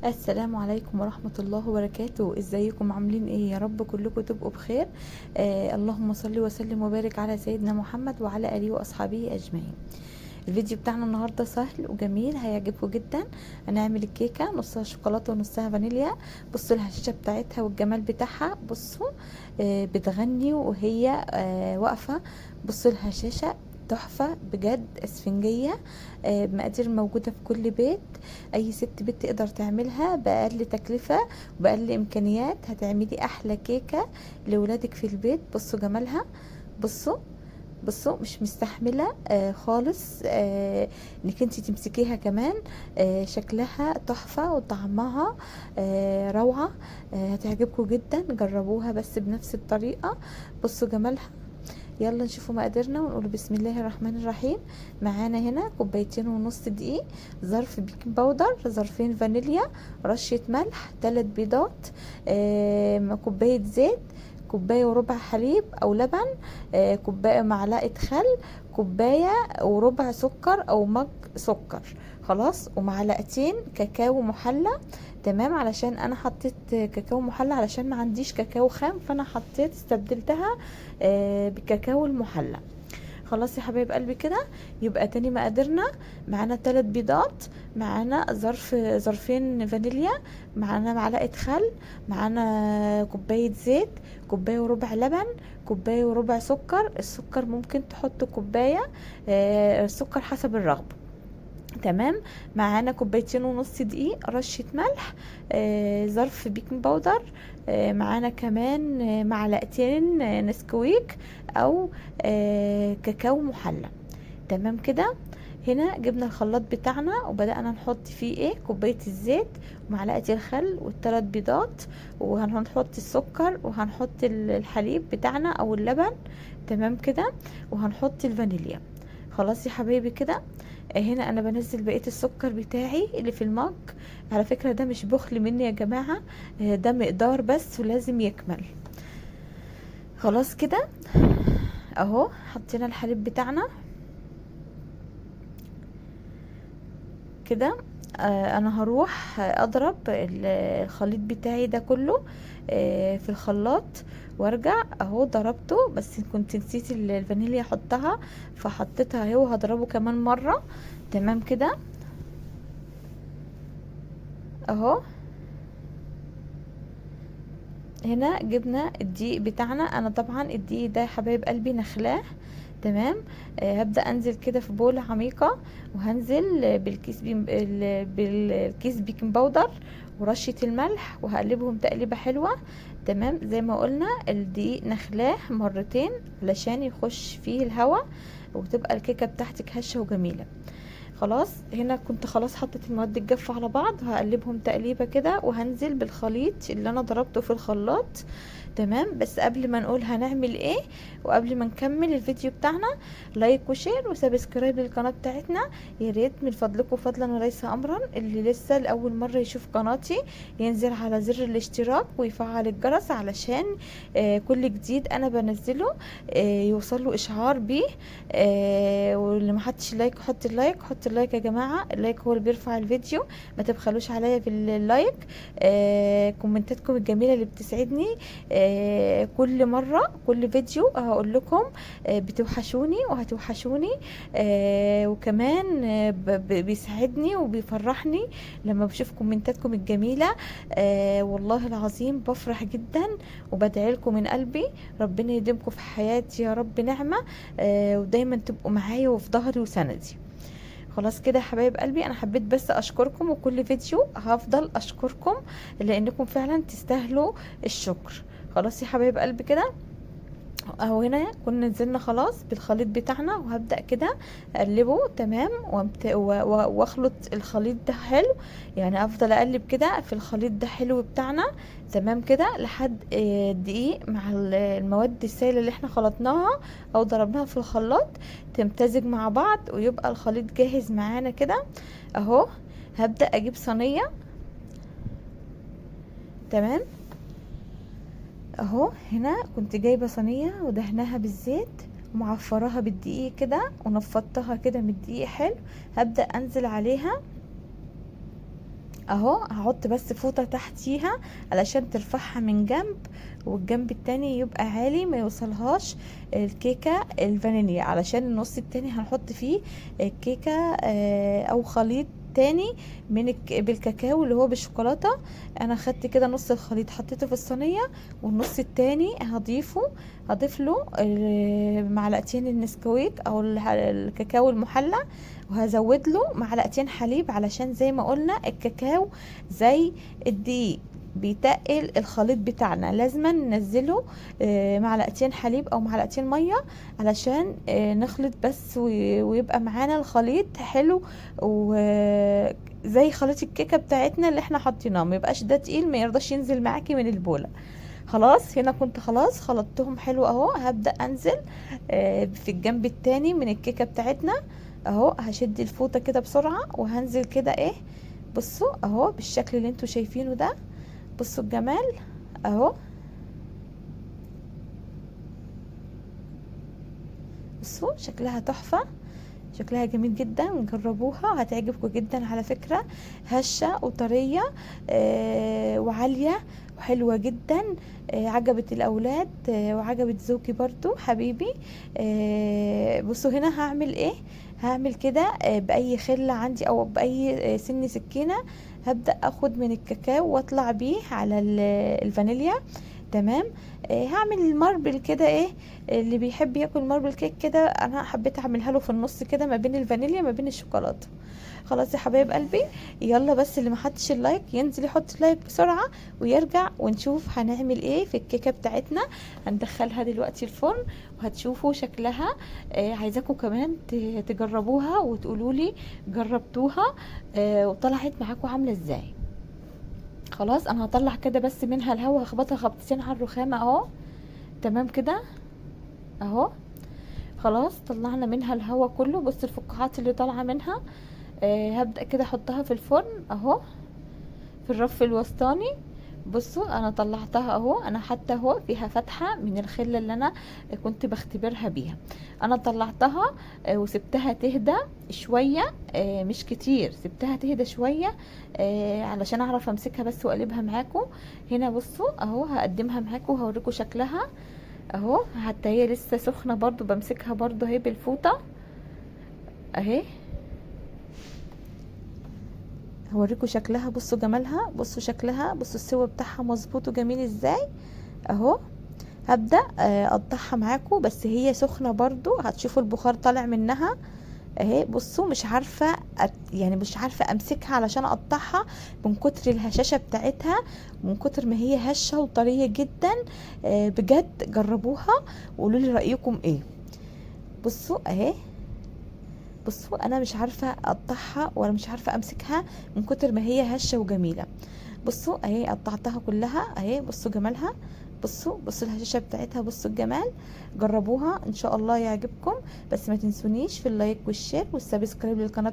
السلام عليكم ورحمة الله وبركاته. ازيكم عاملين ايه؟ يا رب كلكم تبقوا بخير. اللهم صل وسلم وبارك على سيدنا محمد وعلى اله واصحابه اجمعين. الفيديو بتاعنا النهارده سهل وجميل هيعجبكم جدا. هنعمل الكيكه نصها شوكولاته ونصها فانيليا. بصوا الهشاشه بتاعتها والجمال بتاعها. بصوا بتغني وهي واقفه. بصوا الهشاشه تحفة بجد، اسفنجية. بمقادير موجودة في كل بيت. اي ست بيت تقدر تعملها بأقل تكلفة وبأقل امكانيات. هتعملي احلى كيكة لولادك في البيت. بصوا جمالها. بصوا بصوا مش مستحملة خالص انك انت تمسكيها كمان. شكلها تحفة وطعمها روعة. هتعجبكم جدا، جربوها بس بنفس الطريقة. بصوا جمالها. يلا نشوفوا مقاديرنا ونقول بسم الله الرحمن الرحيم. معانا هنا كوبايتين ونص دقيق، ظرف بيكنج باودر، ظرفين فانيليا، رشة ملح، 3 بيضات، كوباية زيت، كوباية وربع حليب او لبن، كوباية معلقة خل، كوباية وربع سكر او مج سكر. خلاص، ومعلقتين كاكاو محلى. تمام، علشان انا حطيت كاكاو محلى علشان ما عنديش كاكاو خام، فانا حطيت استبدلتها بكاكاو المحلى. خلاص يا حبايب قلبي كده. يبقى تاني مقاديرنا: معانا 3 بيضات، معانا ظرفين فانيليا، معانا معلقة خل، معانا كوباية زيت، كوباية وربع لبن، كوباية وربع سكر. السكر ممكن تحط كوباية، السكر حسب الرغبة. تمام. معانا كوبايتين ونص دقيق، رشة ملح، ظرف بيكنج باودر، معانا كمان معلقتين نسكويك او كاكاو محلى. تمام كده. هنا جبنا الخلاط بتاعنا وبدأنا نحط فيه كوباية الزيت ومعلقة الخل والثلاث بيضات، وهنحط السكر وهنحط الحليب بتاعنا او اللبن. تمام كده. وهنحط الفانيليا. خلاص يا حبايبي كده. هنا انا بنزل بقية السكر بتاعي اللي في المج. على فكرة ده مش بخل مني يا جماعة، ده مقدار بس ولازم يكمل. خلاص كده اهو حطينا الحليب بتاعنا كده. انا هروح اضرب الخليط بتاعي ده كله في الخلاط وارجع. اهو ضربته، بس كنت نسيت الفانيليا احطها فحطيتها اهو، وهضربه كمان مرة. تمام كده اهو. هنا جبنا الدقيق بتاعنا. انا طبعا الدقيق ده يا حبايب قلبي نخلاه. تمام. هبدأ انزل كده في بولة عميقة، وهنزل بالكيس بيكنج باودر ورشة الملح، وهقلبهم تقليبة حلوة. تمام. زي ما قلنا الدقيق نخلاه مرتين علشان يخش فيه الهواء وتبقى الكيكة بتاعتك هشة وجميلة. خلاص، هنا كنت خلاص حطيت المواد الجافة على بعض، هقلبهم تقليبة كده وهنزل بالخليط اللي انا ضربته في الخلاط. تمام. بس قبل ما نقول هنعمل ايه وقبل ما نكمل الفيديو بتاعنا، لايك وشير وسبسكرايب للقناة بتاعتنا. يا ريت من فضلكم فضلا وليس امرا، اللي لسه لاول مرة يشوف قناتي ينزل على زر الاشتراك ويفعل الجرس علشان كل جديد انا بنزله يوصل له اشعار بيه. واللي ما حطش لايك حط اللايك، حط اللايك يا جماعه، اللايك هو اللي بيرفع الفيديو. ما تبخلوش عليا باللايك. كومنتاتكم الجميله اللي بتسعدني. كل مره كل فيديو هقول لكم بتوحشوني وهتوحشوني. وكمان بيسعدني وبيفرحني لما بشوف كومنتاتكم الجميله. والله العظيم بفرح جدا وبدعي لكم من قلبي. ربنا يديمكم في حياتي يا رب نعمه، ودايما تبقوا معايا وفي ظهري وسندي. خلاص كده يا حبايب قلبي، انا حبيت بس اشكركم، وكل فيديو هفضل اشكركم لانكم فعلا تستاهلوا الشكر. خلاص يا حبايب قلبي كده اهو. هنا كنا نزلنا خلاص بالخليط بتاعنا، وهبدأ كده اقلبه. تمام. واخلط الخليط ده حلو، يعني افضل اقلب كده في الخليط ده حلو بتاعنا. تمام كده لحد الدقيق مع المواد السائلة اللي احنا خلطناها او ضربناها في الخلاط تمتزج مع بعض ويبقى الخليط جاهز معانا كده اهو. هبدأ اجيب صينية. تمام اهو. هنا كنت جايبه صينيه ودهناها بالزيت ومعفراها بالدقيق كده ونفضتها كده من الدقيق حلو. هبدا انزل عليها اهو هحط بس فوطة تحتيها علشان ترفعها من جنب، والجنب التاني يبقى عالي ما يوصلهاش الكيكة الفانيليا، علشان النص التاني هنحط فيه الكيكة او خليط تاني من بالكاكاو اللي هو بالشوكولاتة. انا خدت كده نص الخليط حطيته في الصينية، والنص التاني هضيف له معلقتين النسكويك او الكاكاو المحلى، وهزود له معلقتين حليب، علشان زي ما قلنا الكاكاو زي الدقيق بيتقل الخليط بتاعنا، لازم ننزله معلقتين حليب او معلقتين ميه علشان نخلط بس ويبقى معانا الخليط حلو، وزي خليط الكيكه بتاعتنا اللي احنا حاطيناه، ما يبقاش ده تقيل ما يرضاش ينزل معاكي من البوله. خلاص هنا كنت خلاص خلطتهم حلو اهو. هبدأ انزل في الجنب التاني من الكيكة بتاعتنا اهو، هشد الفوطة كده بسرعة وهنزل كده ايه، بصوا اهو بالشكل اللي انتوا شايفينه ده، بصوا الجمال اهو، بصوا شكلها تحفة، شكلها جميل جدا، جربوها هتعجبكم جدا على فكرة، هشة وطرية وعالية وحلوة جدا، عجبت الاولاد وعجبت زوجي برضو حبيبي. بصوا هنا هعمل ايه، هعمل كده باي خلة عندي او باي سن سكينة، هبدأ اخد من الكاكاو واطلع بيه على الفانيليا. تمام. هعمل الماربل كده ايه، اللي بيحب ياكل ماربل كيك كده، انا حبيت اعملها له في النص كده ما بين الفانيليا ما بين الشوكولاته. خلاص يا حبايب قلبي، يلا بس اللي ما حطش اللايك ينزل يحط لايك بسرعه ويرجع، ونشوف هنعمل ايه في الكيكه بتاعتنا. هندخلها دلوقتي الفرن وهتشوفوا شكلها. عايزاكم كمان تجربوها وتقولوا لي جربتوها وطلعت معاكم عامله ازاي. خلاص انا هطلع كده بس منها الهواء، هخبطها خبطتين على الرخامه اهو، تمام كده اهو. خلاص طلعنا منها الهواء كله، بص الفقاعات اللي طالعه منها. هبدأ كده احطها في الفرن اهو في الرف الوسطاني. بصوا انا طلعتها اهو، انا حتى اهو فيها فتحة من الخلة اللي انا كنت بختبرها بيها. انا طلعتها وسبتها تهدى شوية، مش كتير، سبتها تهدى شوية علشان اعرف امسكها بس واقلبها معاكم. هنا بصوا اهو هقدمها معاكم وهوريكم شكلها اهو، حتى هي لسه سخنة برضو، بمسكها برضو اهي بالفوطة اهي، هوريكم شكلها، بصوا جمالها، بصوا شكلها، بصوا السوا بتاعها مظبوط وجميل ازاي اهو. هبدأ اقطعها معاكم، بس هي سخنة برضو، هتشوفوا البخار طالع منها اهي. بصوا مش عارفة يعني مش عارفة امسكها علشان اقطعها من كتر الهشاشة بتاعتها، من كتر ما هي هشة وطرية جدا. بجد جربوها وقولوا لي رأيكم ايه. بصوا اهي، بصوا انا مش عارفه اقطعها ولا مش عارفه امسكها من كتر ما هي هشه وجميله. بصوا اهي قطعتها كلها اهي، بصوا جمالها، بصوا الهشاشه بتاعتها، بصوا الجمال. جربوها ان شاء الله يعجبكم، بس ما تنسونيش في اللايك والشير والسبسكرايب للقناه.